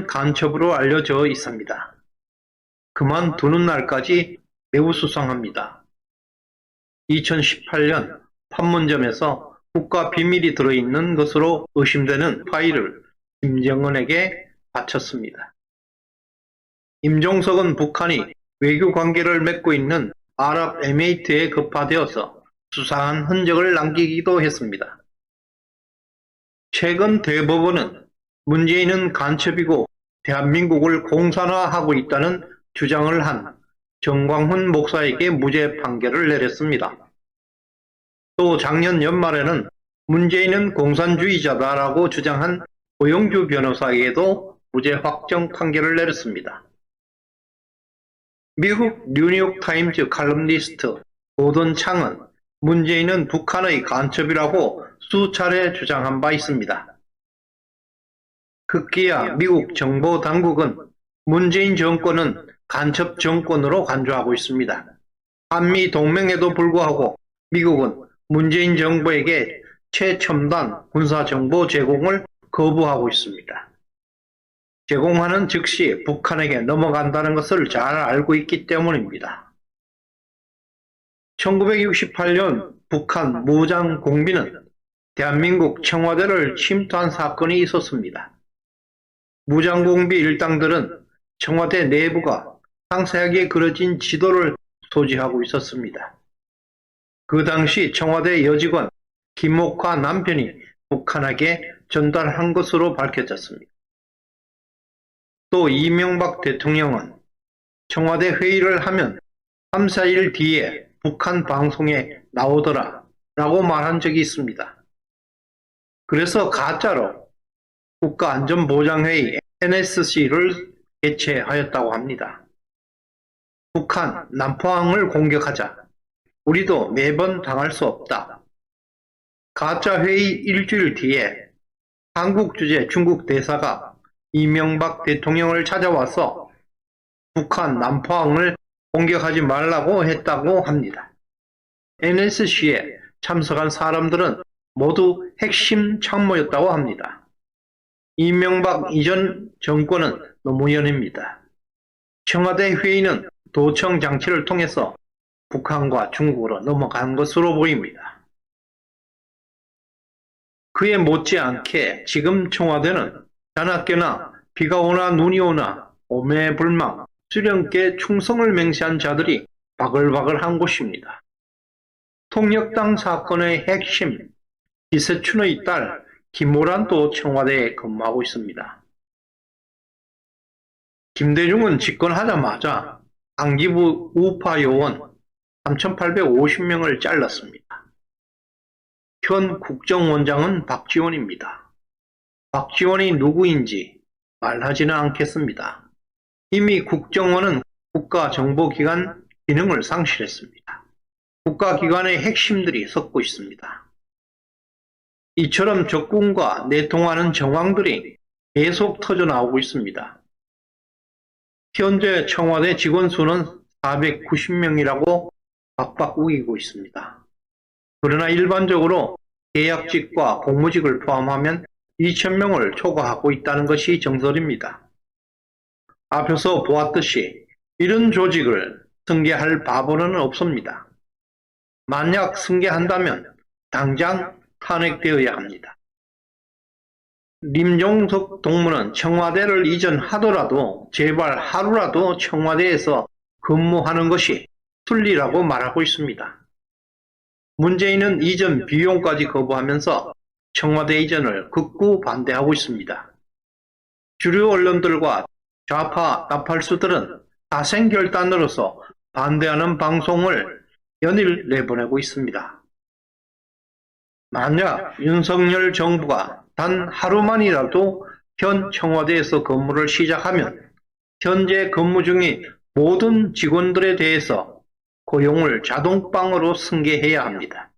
간첩으로 알려져 있습니다. 그만두는 날까지 매우 수상합니다. 2018년 판문점에서 국가 비밀이 들어있는 것으로 의심되는 파일을 김정은에게 바쳤습니다. 임종석은 북한이 외교 관계를 맺고 있는 아랍에미리트에 급파되어서 수상한 흔적을 남기기도 했습니다. 최근 대법원은 문재인은 간첩이고 대한민국을 공산화하고 있다는 주장을 한 정광훈 목사에게 무죄 판결을 내렸습니다. 또 작년 연말에는 문재인은 공산주의자다라고 주장한 고영주 변호사에게도 무죄 확정 판결을 내렸습니다. 미국 뉴욕타임즈 칼럼니스트 고던 창은 문재인은 북한의 간첩이라고 수차례 주장한 바 있습니다. 급기야 미국 정보당국은 문재인 정권은 간첩 정권으로 간주하고 있습니다. 한미 동맹에도 불구하고 미국은 문재인 정부에게 최첨단 군사정보 제공을 거부하고 있습니다. 제공하는 즉시 북한에게 넘어간다는 것을 잘 알고 있기 때문입니다. 1968년 북한 무장공비는 대한민국 청와대를 침투한 사건이 있었습니다. 무장공비 일당들은 청와대 내부가 상세하게 그려진 지도를 소지하고 있었습니다. 그 당시 청와대 여직원 김옥화 남편이 북한에게 전달한 것으로 밝혀졌습니다. 또 이명박 대통령은 청와대 회의를 하면 3, 4일 뒤에 북한 방송에 나오더라 라고 말한 적이 있습니다. 그래서 가짜로 국가안전보장회의 NSC를 개최하였다고 합니다. 북한 남포항을 공격하자. 우리도 매번 당할 수 없다. 가짜 회의 일주일 뒤에 한국 주재 중국 대사가 이명박 대통령을 찾아와서 북한 남포항을 공격하지 말라고 했다고 합니다. NSC에 참석한 사람들은 모두 핵심 참모였다고 합니다. 이명박 이전 정권은 노무현입니다. 청와대 회의는 도청 장치를 통해서 북한과 중국으로 넘어간 것으로 보입니다. 그에 못지않게 지금 청와대는 자나깨나 비가 오나 눈이 오나 오매불망 수령께 충성을 맹세한 자들이 바글바글한 곳입니다. 통역당 사건의 핵심 이세춘의 딸 김모란도 청와대에 근무하고 있습니다. 김대중은 집권하자마자 안기부 우파 요원 3,850명을 잘랐습니다. 현 국정원장은 박지원입니다. 박지원이 누구인지 말하지는 않겠습니다. 이미 국정원은 국가정보기관 기능을 상실했습니다. 국가기관의 핵심들이 섞고 있습니다. 이처럼 적군과 내통하는 정황들이 계속 터져나오고 있습니다. 현재 청와대 직원 수는 490명이라고 박박 우기고 있습니다. 그러나 일반적으로 계약직과 공무직을 포함하면 2,000명을 초과하고 있다는 것이 정설입니다. 앞에서 보았듯이 이런 조직을 승계할 바보는 없습니다. 만약 승계한다면 당장 탄핵되어야 합니다. 림종석 동무는 청와대를 이전하더라도 제발 하루라도 청와대에서 근무하는 것이 순리라고 말하고 있습니다. 문재인은 이전 비용까지 거부하면서 청와대 이전을 극구 반대하고 있습니다. 주류 언론들과 좌파 나팔수들은 사생결단으로서 반대하는 방송을 연일 내보내고 있습니다. 만약 윤석열 정부가 단 하루만이라도 현 청와대에서 근무를 시작하면 현재 근무 중인 모든 직원들에 대해서 고용을 자동방으로 승계해야 합니다.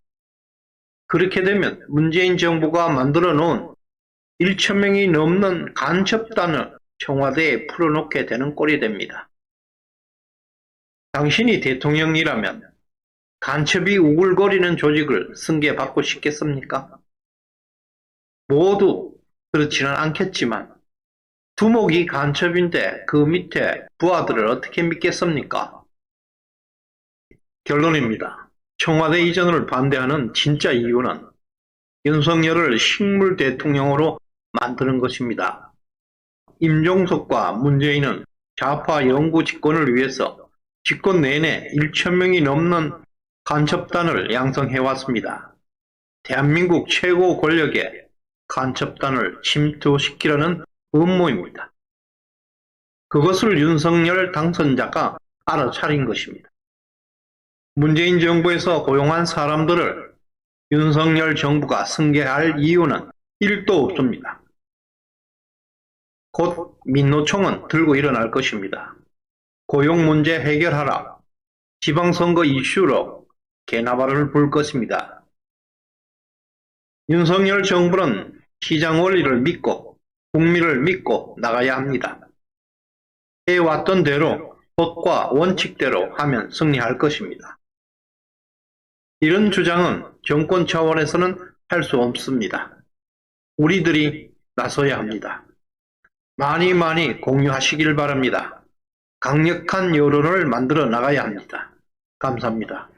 그렇게 되면 문재인 정부가 만들어 놓은 1,000명이 넘는 간첩단을 청와대에 풀어놓게 되는 꼴이 됩니다. 당신이 대통령이라면 간첩이 우글거리는 조직을 승계받고 싶겠습니까? 모두 그렇지는 않겠지만 두목이 간첩인데 그 밑에 부하들을 어떻게 믿겠습니까? 결론입니다. 청와대 이전을 반대하는 진짜 이유는 윤석열을 식물 대통령으로 만드는 것입니다. 임종석과 문재인은 좌파 영구 집권을 위해서 집권 내내 1,000명이 넘는 간첩단을 양성해왔습니다. 대한민국 최고 권력에 간첩단을 침투시키려는 음모입니다. 그것을 윤석열 당선자가 알아차린 것입니다. 문재인 정부에서 고용한 사람들을 윤석열 정부가 승계할 이유는 1도 없습니다. 곧 민노총은 들고 일어날 것입니다. 고용 문제 해결하라. 지방선거 이슈로 개나발을 불 것입니다. 윤석열 정부는 시장 원리를 믿고 국민을 믿고 나가야 합니다. 해왔던 대로 법과 원칙대로 하면 승리할 것입니다. 이런 주장은 정권 차원에서는 할 수 없습니다. 우리들이 나서야 합니다. 많이 공유하시길 바랍니다. 강력한 여론을 만들어 나가야 합니다. 감사합니다.